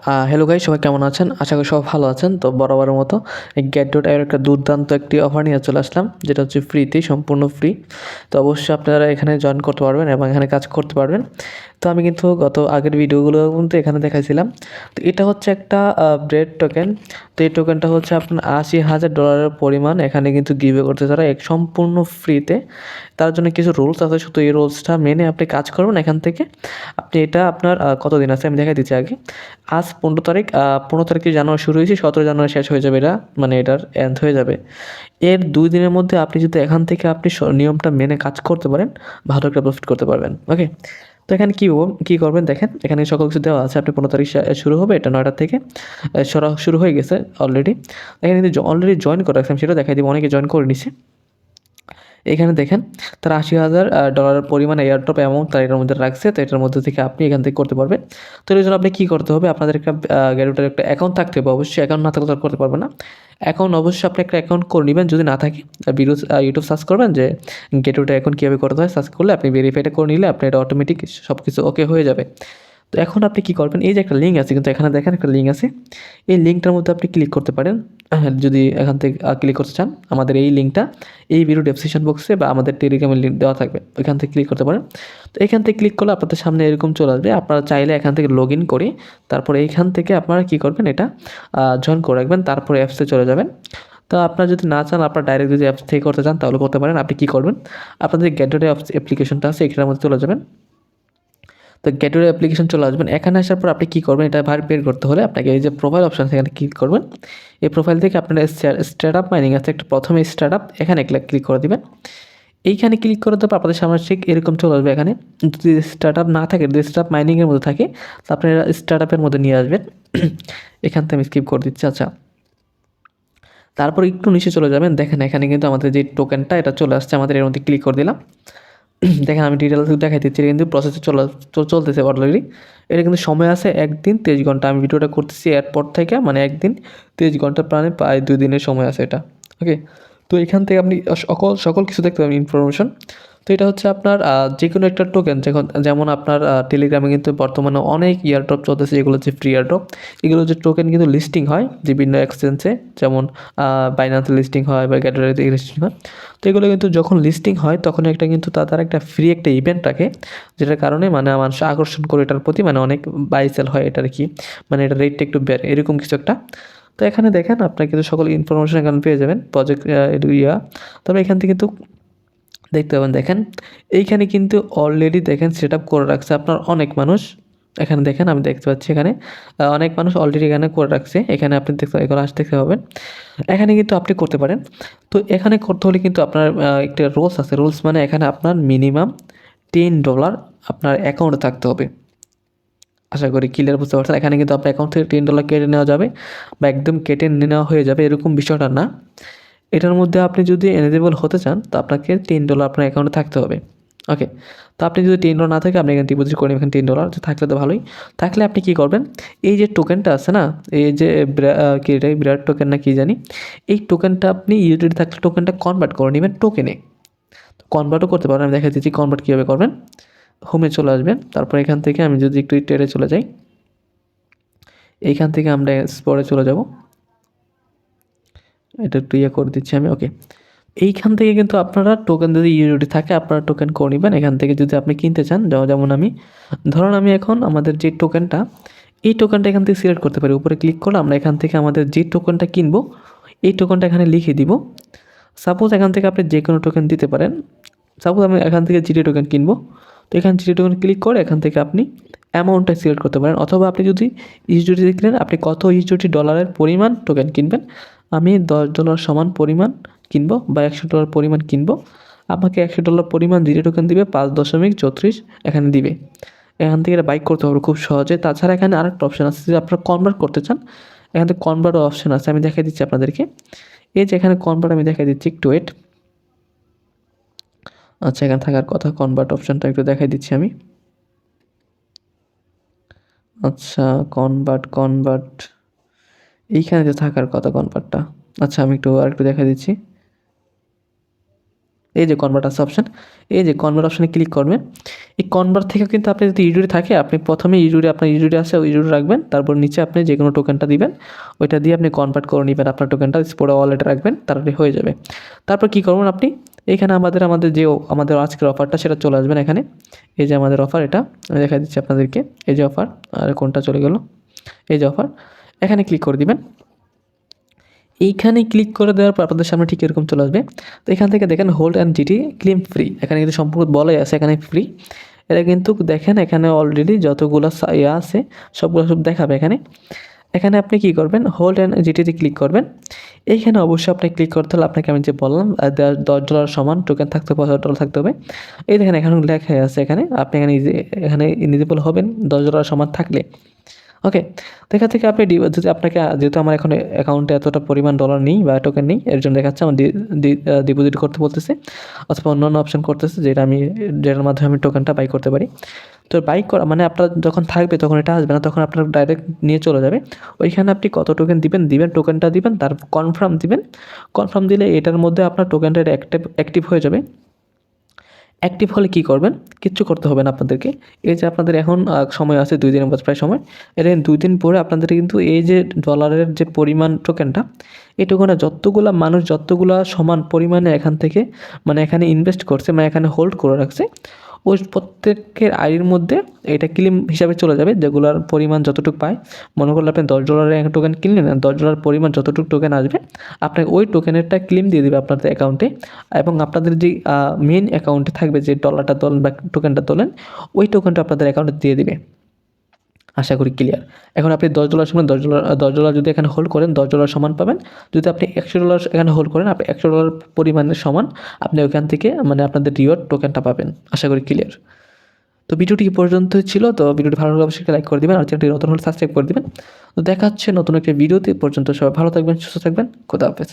Hello guys, সবাই কেমন আছেন? আশা করি সবাই ভালো আছেন। তো বরাবরের মতো এই get.io একটা দুর্দান্ত একটি অফার নিয়ে চলে আসলাম, যেটা হচ্ছে ফ্রিতে, সম্পূর্ণ ফ্রি। তো অবশ্যই আপনারা এখানে জয়েন করতে পারবেন এবং এখানে কাজ করতে পারবেন। তো আমি কিন্তু গত আগের ভিডিওগুলো কিন্তু এখানে দেখাইছিলাম। তো এটা হচ্ছে একটা ব্রেড টোকেন। তো এই টোকেনটা হচ্ছে আপনার $80,000 পরিমাণ এখানে কিন্তু গিভে করতে তারা এক সম্পূর্ণ ফ্রিতে। তার জন্য কিছু রুলস আছে, শুধু এই রুলসটা মেনে আপনি কাজ করবেন এখান থেকে। আপনি এটা আপনার কতদিন আছে আমি দেখাই দিচ্ছি আগে। আজ 15 তারিখ, 15 তারিখে জানুয়ারি শুরু হয়েছে, 17 জানুয়ারি শেষ হয়ে যাবে এটা, মানে এটার এন্ড হয়ে যাবে। এর 2 দিনের মধ্যে আপনি যদি এখান থেকে আপনি নিয়মটা মেনে কাজ করতে পারেন, ভালো একটা প্রফিট করতে পারবেন। ওকে, তো এখানে কী করবেন দেখেন, এখানে সকল কিছু দেওয়া আছে। আপনি 15 তারিখ শুরু হবে, এটা 9টা থেকে শুরু হয়ে গেছে অলরেডি। এখানে কিন্তু অলরেডি জয়েন করে রাখছি, আমি সেটা দেখাই দিব, অনেকে জয়েন করে নিছে। এখানে দেখেন তারা $80,000 পরিমাণ এয়ারড্রপ অ্যামাউন্ট তারা এটার মধ্যে রাখছে। তো এটার মধ্যে থেকে আপনি এখান থেকে করতে পারবেন। তো এর জন্য আপনি কী করতে হবে, আপনাদের একটা গ্যারোটার একটা অ্যাকাউন্ট থাকতে হবে অবশ্যই। অ্যাকাউন্ট না থাকলে তো আর করতে পারবেন না। অ্যাকাউন্ট অবশ্যই আপনি একটা অ্যাকাউন্ট করে নেবেন। যদি না থাকে ভিডিও ইউটিউব সার্চ করবেন যে গেটওয়েটা অ্যাকাউন্ট কীভাবে করতে হয়, সার্চ করলে আপনি ভেরিফাইটা করে নিলে আপনার এটা অটোমেটিক সব কিছু ওকে হয়ে যাবে। তো এখন আপনি কী করবেন, এই যে একটা লিঙ্ক আছে কিন্তু এখানে দেখেন একটা লিঙ্ক আছে, এই লিঙ্কটার মধ্যে আপনি ক্লিক করতে পারেন। যদি এখান থেকে ক্লিক করতে চান, আমাদের এই লিঙ্কটা এই ভিডিও ডেসক্রিপশন বক্সে বা আমাদের টেলিগ্রামের লিঙ্ক দেওয়া থাকবে, ওইখান থেকে ক্লিক করতে পারেন। তো এখান থেকে ক্লিক করলে আপনাদের সামনে এরকম চলে আসবে। আপনারা চাইলে এখান থেকে লগ ইন করে তারপরে এইখান থেকে আপনারা কী করবেন, এটা জয়েন করে রাখবেন, তারপরে অ্যাপসে চলে যাবেন। তো আপনারা যদি না চান, আপনারা ডাইরেক্ট যদি অ্যাপস থেকে করতে চান তাহলে করতে পারেন। আপনি কী করবেন, আপনাদের গেটওয়ে অ্যাপ্লিকেশনটা আছে এখানের মধ্যে চলে যাবেন। তো গেটওয়ে অ্যাপ্লিকেশন চলে আসবেন। এখানে আসার পর আপনি কী করবেন, এটা বের করতে হলে আপনাকে এই যে প্রোফাইল অপশন সেখানে ক্লিক করবেন। এই প্রোফাইল থেকে আপনার স্টার্টআপ মাইনিং আছে একটা, প্রথমে স্টার্টআপ, এখানে ক্লিক করে দিবেন। এইখানে ক্লিক করে দেওয়ার পর আপনাদের সামনে ঠিক এরকম চলে আসবে। এখানে যদি স্টার্টআপ না থাকে, যদি স্টার্টআপ মাইনিংয়ের মধ্যে থাকে, তো আপনারা স্টার্টআপের মধ্যে নিয়ে আসবেন। এখান থেকে আমি স্কিপ করে দিচ্ছি। আচ্ছা, তারপর একটু নিচে চলে যাবেন। দেখেন এখানে কিন্তু আমাদের যে টোকেনটা এটা চলে আসছে, আমাদের এর মধ্যে ক্লিক করে দিলাম। দেখেন আমি ডিটেলস দেখাই দিচ্ছি, এটা কিন্তু প্রসেসে চলতেছে অলরেডি। এটা কিন্তু সময় আছে 1 দিন 23 ঘন্টা। আমি ভিডিওটা করতেছি এরপর থেকে, মানে 1 দিন 23 ঘন্টা, প্রায় 2 দিনের সময় আছে এটা। ওকে, তো এখান থেকে আপনি সকল কিছু দেখতে পাবেন ইনফরমেশন। তো এটা হচ্ছে আপনার যে কোনো একটা টোকেন, যেমন আপনার টেলিগ্রামে কিন্তু বর্তমানে অনেক ইয়ারড্রপ চলতেছে, এগুলো হচ্ছে ফ্রি ইয়ারড্রপ। এগুলো যে টোকেন কিন্তু লিস্টিং হয় বিভিন্ন এক্সচেঞ্জে, যেমন বাইন্যান্সে লিস্টিং হয় বা গ্যাটারিতে লিস্টিং হয়। তো এগুলো কিন্তু যখন লিস্টিং হয় তখন একটা কিন্তু তারা একটা ফ্রি একটা ইভেন্ট রাখে, যেটার কারণে মানে মানুষ আকর্ষণ করে এটার প্রতি, মানে অনেক বাই সেল হয় এটার কি, মানে এটা রেটটা একটু বেড়ে, এরকম কিছু একটা। তো এখানে দেখেন আপনার কিন্তু সকল ইনফরমেশন এখানে পেয়ে যাবেন, প্রজেক্ট তবে এখান থেকে কিন্তু দেখতে পাবেন। দেখেন এইখানে কিন্তু অলরেডি দেখেন সেট আপ করে রাখছে আপনার অনেক মানুষ। এখানে দেখেন আমি দেখতে পাচ্ছি এখানে অনেক মানুষ অলরেডি এখানে করে রাখছে। এখানে আপনি এগুলো দেখতে পাবেন। এখানে কিন্তু আপনি করতে পারেন। তো এখানে করতে হলে কিন্তু আপনার একটা রুলস আছে। রুলস মানে এখানে আপনার মিনিমাম $10 আপনার অ্যাকাউন্টে থাকতে হবে। আশা করি ক্লিয়ার বুঝতে পারছেন। এখানে কিন্তু আপনার অ্যাকাউন্ট থেকে $10 কেটে নেওয়া যাবে বা একদম কেটে নেওয়া হয়ে যাবে, এরকম বিষয়টা না। এটার মধ্যে আপনি যদি এলিজিবল হতে চান, তো আপনাকে $10 আপনার অ্যাকাউন্টে থাকতে হবে। ওকে, তো আপনি যদি $10 না থাকে, আপনি এখানে ডিপোজিট করে নেবেন $10, থাকলে তো ভালোই। থাকলে আপনি কী করবেন, এই যে টোকেনটা আছে না, এই যে কি এটা বিরাট টোকেন না কি জানি, এই টোকেনটা আপনি ইউটিলিটি থাকলে টোকেনটা কনভার্ট করে নেবেন টোকেনে। কনভার্টও করতে পারেন, আমি দেখা দিচ্ছি কনভার্ট কীভাবে করবেন। হোমে চলে আসবেন, তারপর এখান থেকে আমি যদি একটু টেরে চলে যাই, এইখান থেকে আমরা স্পরে চলে যাব। এটা একটু করে দিচ্ছি আমি। ওকে, এইখান থেকে কিন্তু আপনারা টোকেন যদি ইউনিটি থাকে আপনারা টোকেন করে নেবেন। এখান থেকে যদি আপনি কিনতে চান, যেমন আমি ধরুন আমি এখন আমাদের যে টোকেনটা, এই টোকেনটা এখান থেকে সিলেক্ট করতে পারি। উপরে ক্লিক করলে আমরা এখান থেকে আমাদের যে টোকেনটা কিনবো, এই টোকেনটা এখানে লিখে দিব। সাপোজ এখান থেকে আপনি যে কোনো টোকেন দিতে পারেন। সাপোজ আমি এখান থেকে জিটি টোকেন কিনবো, তো এখানে জিটি টোকেন ক্লিক করে এখান থেকে আপনি অ্যামাউন্টটা সিলেক্ট করতে পারেন। অথবা আপনি যদি ইউএসডিটি কিনেন, আপনি কত ইউএসডিটি ডলারের পরিমাণ টোকেন কিনবেন, আমি $10 সমান পরিমাণ কিনবো বা $100 পরিমাণ কিনবো, আমাকে $100 পরিমাণ জিটি টোকেন দিবে 5.34 এখানে দিবে। এখান থেকে এটা বাইক করতে হবে খুব সহজে। তাছাড়া এখানে আরেকটা অপশান আছে, যদি আপনারা কনভার্ট করতে চান, এখান থেকে কনভার্ট অপশান আছে, আমি দেখাই দিচ্ছি আপনাদেরকে। এই যে এখানে কনভার্ট আমি দেখাই দিচ্ছি, একটু ওয়েট। আচ্ছা, এখানে থাকার কথা, কনভার্ট অপশানটা একটু দেখাই দিচ্ছি আমি। আচ্ছা, কনভার্ট এইখানে যে থাকার কথা কনভার্টটা। আচ্ছা, আমি আরেকটু দেখাই দিচ্ছি। এই যে কনভার্ট আছে অপশান, এই যে কনভার্ট অপশানে ক্লিক করবেন। এই কনভার্ট থেকে কিন্তু আপনি যদি ইউডি থাকে আপনি প্রথমে ইউডি আপনার ইউডি আছে ওই ইউডি রাখবেন, তারপর নিচে আপনি যে কোনো টোকেনটা দিবেন, ওইটা দিয়ে আপনি কনভার্ট করে নেবেন আপনার টোকেনটা, স্পোরা ওয়ালেটে রাখবেন, তারপরে হয়ে যাবে। তারপর কী করবেন আপনি, এইখানে আমাদের আজকের অফারটা সেটা চলে আসবেন এখানে। এই যে আমাদের অফার, এটা আমি দেখা দিচ্ছি আপনাদেরকে। এই যে অফার, আর কোনটা চলে গেল, এই যে অফার, এখানে ক্লিক করে দিবেন। এইখানে ক্লিক করে দেওয়ার পর আপনাদের সামনে ঠিক এরকম চলে আসবে। তো এখান থেকে দেখেন hold and GT claim free, এখানে কিন্তু সম্পূর্ণ বলাই আছে এখানে ফ্রি। এটা কিন্তু দেখেন এখানে অলরেডি যতগুলো ইয়ে আছে সবগুলো সব দেখাবে এখানে। এখানে আপনি কী করবেন, হোল্ড অ্যান্ড জিটিতে ক্লিক করবেন। এইখানে অবশ্যই আপনি ক্লিক করতে হলে আপনাকে আমি যে বললাম $10 সমান টোকেন থাকতে হবে, $10 থাকতে হবে। এই দেখেন এখানে লেখা আছে এখানে, আপনি এখানে ইলিজিবল হবেন $10 সমান থাকলে। ওকে, তো এখান থেকে আপনি যদি আপনাকে, যেহেতু আমার এখন অ্যাকাউন্টে এতটা পরিমাণ ডলার নেই বা টোকেন নেই, এর জন্য দেখাচ্ছে আমার ডিপোজিট করতে বলতেছে, অথবা অন্যান্য অপশন করতেছে যেটার মাধ্যমে আমি টোকেনটা বাই করতে পারি। তো বাই করা মানে আপনার যখন থাকবে তখন এটা আসবে না, তখন আপনার ডাইরেক্ট নিয়ে চলে যাবে। ওইখানে আপনি কত টোকেন দিবেন টোকেনটা দিবেন, তারপর কনফার্ম দিবেন। কনফার্ম দিলে এটার মধ্যে আপনার টোকেনটা অ্যাক্টিভ হয়ে যাবে। অ্যাক্টিভ হলে কী করবেন, কিচ্ছু করতে হবে না আপনাদেরকে। এই যে আপনাদের এখন সময় আছে 2 দিনের মতো প্রায় সময়, এটা 2 দিন পরে আপনাদের কিন্তু এই যে ডলারের যে পরিমাণ টোকেনটা, এই টোকেনটা যতগুলা মানুষ যতগুলা সমান পরিমাণে এখান থেকে মানে এখানে ইনভেস্ট করছে, মানে এখানে হোল্ড করে রাখছে, ওই প্রত্যেকের আইডির মধ্যে এটা ক্লেম হিসাবে চলে যাবে, যেগুলোর পরিমাণ যতটুকু পায়। মনে করলে আপনি $10 এক টোকেন কিনলেন, $10 পরিমাণ যতটুকু টোকেন আসবে আপনাকে ওই টোকেনেরটা ক্লেম দিয়ে দেবে আপনাদের অ্যাকাউন্টে, এবং আপনাদের যে মেন অ্যাকাউন্টে থাকবে যে ডলারটা তোলেন বা টোকেনটা তোলেন, ওই টোকেনটা আপনাদের অ্যাকাউন্টে দিয়ে দিবে। আশা করি ক্লিয়ার। এখন আপনি $10 সমান $10 যদি এখানে হোল্ড করেন $10 সমান পাবেন। যদি আপনি $100 এখানে হোল্ড করেন, আপনি $100 পরিমাণের সমান আপনি ওইখান থেকে মানে আপনাদের রিওয়ার্ড টোকেনটা পাবেন। আশা করি ক্লিয়ার। তো ভিডিওটি এই পর্যন্তই ছিল। তো ভিডিওটি ভালো লাগলে অবশ্যই লাইক করে দিবেন, আর চ্যানেলটি নতুন হলে সাবস্ক্রাইব করে দিবেন। তো দেখা হচ্ছে নতুন একটা ভিডিওতে। পর্যন্ত সবাই ভালো থাকবেন, সুস্থ থাকবেন। খোদা হাফেজ।